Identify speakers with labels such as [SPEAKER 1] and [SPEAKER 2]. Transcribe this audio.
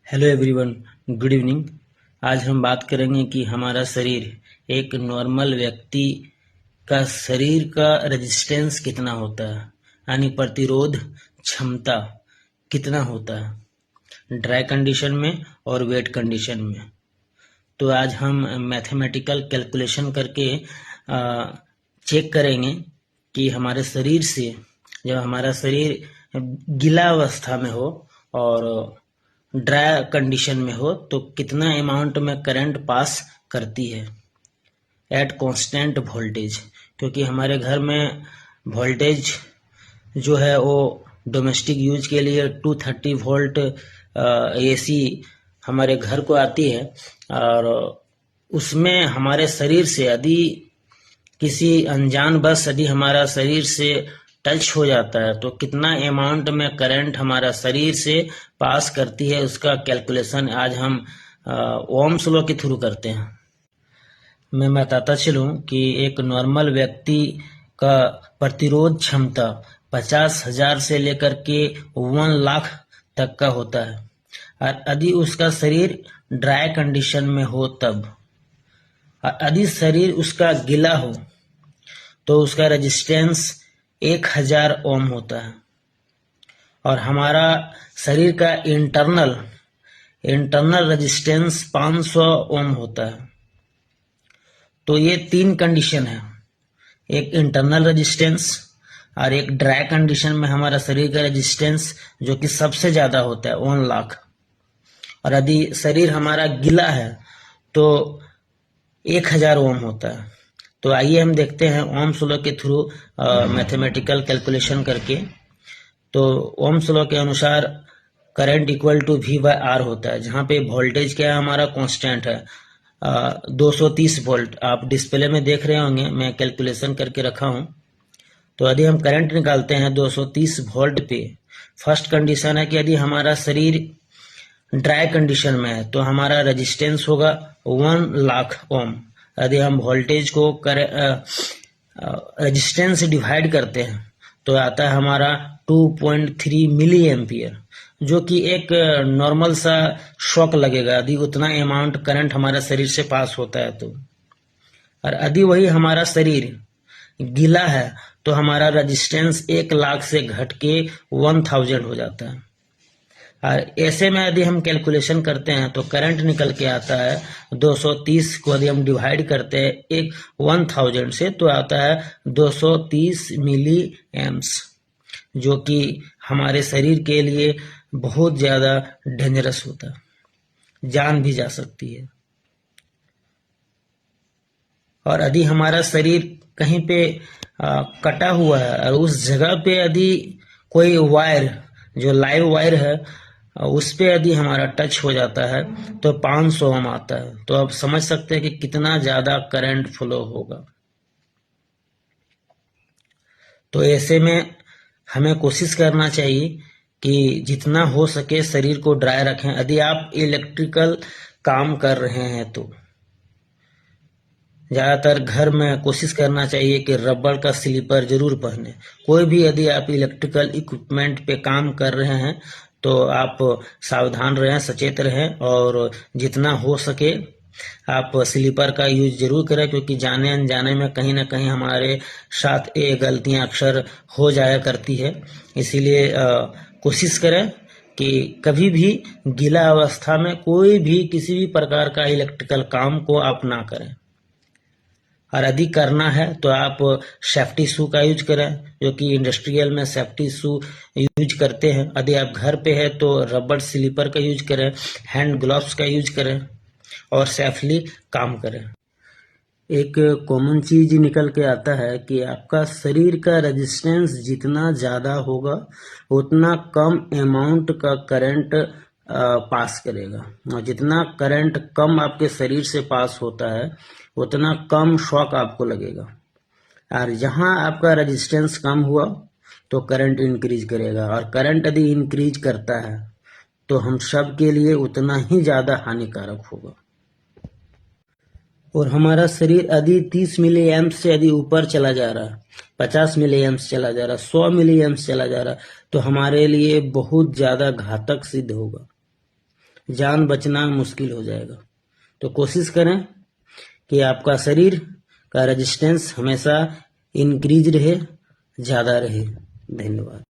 [SPEAKER 1] Hello everyone, good evening. आज हम बात करेंगे कि हमारा शरीर एक नॉर्मल व्यक्ति का शरीर का रेजिस्टेंस कितना होता है, यानी प्रतिरोध क्षमता कितना होता है ड्राई कंडीशन में और वेट कंडीशन में। तो आज हम मैथमेटिकल कैलकुलेशन करके चेक करेंगे कि हमारे शरीर से, जब हमारा शरीर गीला अवस्था में हो और ड्राई कंडीशन में हो, तो कितना अमाउंट में करंट पास करती है एट कांस्टेंट वोल्टेज। क्योंकि हमारे घर में वोल्टेज जो है वो डोमेस्टिक यूज के लिए 230 वोल्ट एसी हमारे घर को आती है, और उसमें हमारे शरीर से यदि किसी अनजान बस यदि हमारा शरीर से टच हो जाता है तो कितना अमाउंट में करंट हमारा शरीर से पास करती है, उसका कैलकुलेशन आज हम ओम्स लॉ के थ्रू करते हैं। मैं बताता चलूं कि एक नॉर्मल व्यक्ति का प्रतिरोध क्षमता 50,000 से लेकर के 1 लाख तक का होता है, और यदि उसका शरीर ड्राई कंडीशन में हो तब, और यदि शरीर उसका गीला हो तो उसका रेजिस्टेंस 1000 ओम होता है, और हमारा शरीर का इंटरनल रेजिस्टेंस 500 ओम होता है। तो ये 3 कंडीशन है, एक इंटरनल रेजिस्टेंस और एक ड्राई कंडीशन में हमारा शरीर का रेजिस्टेंस जो कि सबसे ज्यादा होता है 1 लाख, और यदि शरीर हमारा गीला है तो 1000 ओम होता है। तो आइए हम देखते हैं ओम्स लॉ के थ्रू मैथमेटिकल कैलकुलेशन करके। तो ओम्स लॉ के अनुसार current equal to V by R होता है, जहाँ पे वोल्टेज क्या है, हमारा कांस्टेंट है 230 वोल्ट। आप डिस्प्ले में देख रहे होंगे, मैं कैलकुलेशन करके रखा हूँ। तो यदि हम करंट निकालते हैं 230 वोल्ट पे, फर्स्ट कंडीशन है कि यदि हमारा शरीर ड्राई कंडीशन में है तो हमारा रेजिस्टेंस होगा 1 लाख ओम। यदि हम वोल्टेज को रेजिस्टेंस से डिवाइड करते हैं तो आता है हमारा 2.3 मिली एम्पियर, जो कि एक नॉर्मल सा शॉक लगेगा यदि उतना अमाउंट करंट हमारा शरीर से पास होता है तो। और यदि वही हमारा शरीर गीला है तो हमारा रेजिस्टेंस 1 लाख से घट के 1000 हो जाता है। और ऐसे में यदि हम कैलकुलेशन करते हैं तो करंट निकल के आता है 230 को यदि हम डिवाइड करते हैं 1000 से तो आता है 230 मिली एम्स, जो कि हमारे शरीर के लिए बहुत ज्यादा डेंजरस होता है, जान भी जा सकती है। और यदि हमारा शरीर कहीं पे कटा हुआ है और उस जगह पे यदि कोई वायर, जो लाइव वायर है, उस पे यदि हमारा टच हो जाता है तो 500 ओम आता है। तो आप समझ सकते हैं कि कितना ज्यादा करंट फ्लो होगा। तो ऐसे में हमें कोशिश करना चाहिए कि जितना हो सके शरीर को ड्राई रखें। यदि आप इलेक्ट्रिकल काम कर रहे हैं तो ज्यादातर घर में कोशिश करना चाहिए कि रबड़ का स्लीपर जरूर पहने। कोई भी यदि आप इलेक्ट्रिकल इक्विपमेंट पे काम कर रहे हैं तो आप सावधान रहें, सचेत रहें, और जितना हो सके आप स्लीपर का यूज जरूर करें, क्योंकि जाने अनजाने में कहीं ना कहीं हमारे साथ ये गलतियां अक्सर हो जाया करती है। इसीलिए कोशिश करें कि कभी भी गीला अवस्था में कोई भी किसी भी प्रकार का इलेक्ट्रिकल काम को आप ना करें। और यदि करना है तो आप सेफ्टी शू का यूज करें, जो कि इंडस्ट्रियल में सेफ्टी शू यूज करते हैं। यदि आप घर पे है तो रबड़ स्लीपर का यूज करें, हैंड ग्लव्स का यूज करें और सेफली काम करें। एक कॉमन चीज निकल के आता है कि आपका शरीर का रेजिस्टेंस जितना ज्यादा होगा उतना कम अमाउंट का करंट पास करेगा, और जितना करंट कम आपके शरीर से पास होता है उतना कम शॉक आपको लगेगा। और जहां आपका रेजिस्टेंस कम हुआ तो करंट इंक्रीज करेगा, और करंट यदि इंक्रीज करता है तो हम सब के लिए उतना ही ज्यादा हानिकारक होगा। और हमारा शरीर यदि 30 मिली एम्स से यदि ऊपर चला जा रहा है, 50 मिली एम्स चला जा रहा है, 100 मिली एम्स चला जा रहा है, तो हमारे लिए बहुत ज्यादा घातक सिद्ध होगा। जान बचना मुश्किल हो जाएगा। तो कोशिश करें कि आपका शरीर का रेजिस्टेंस हमेशा इंक्रीज रहे, ज़्यादा रहे। धन्यवाद।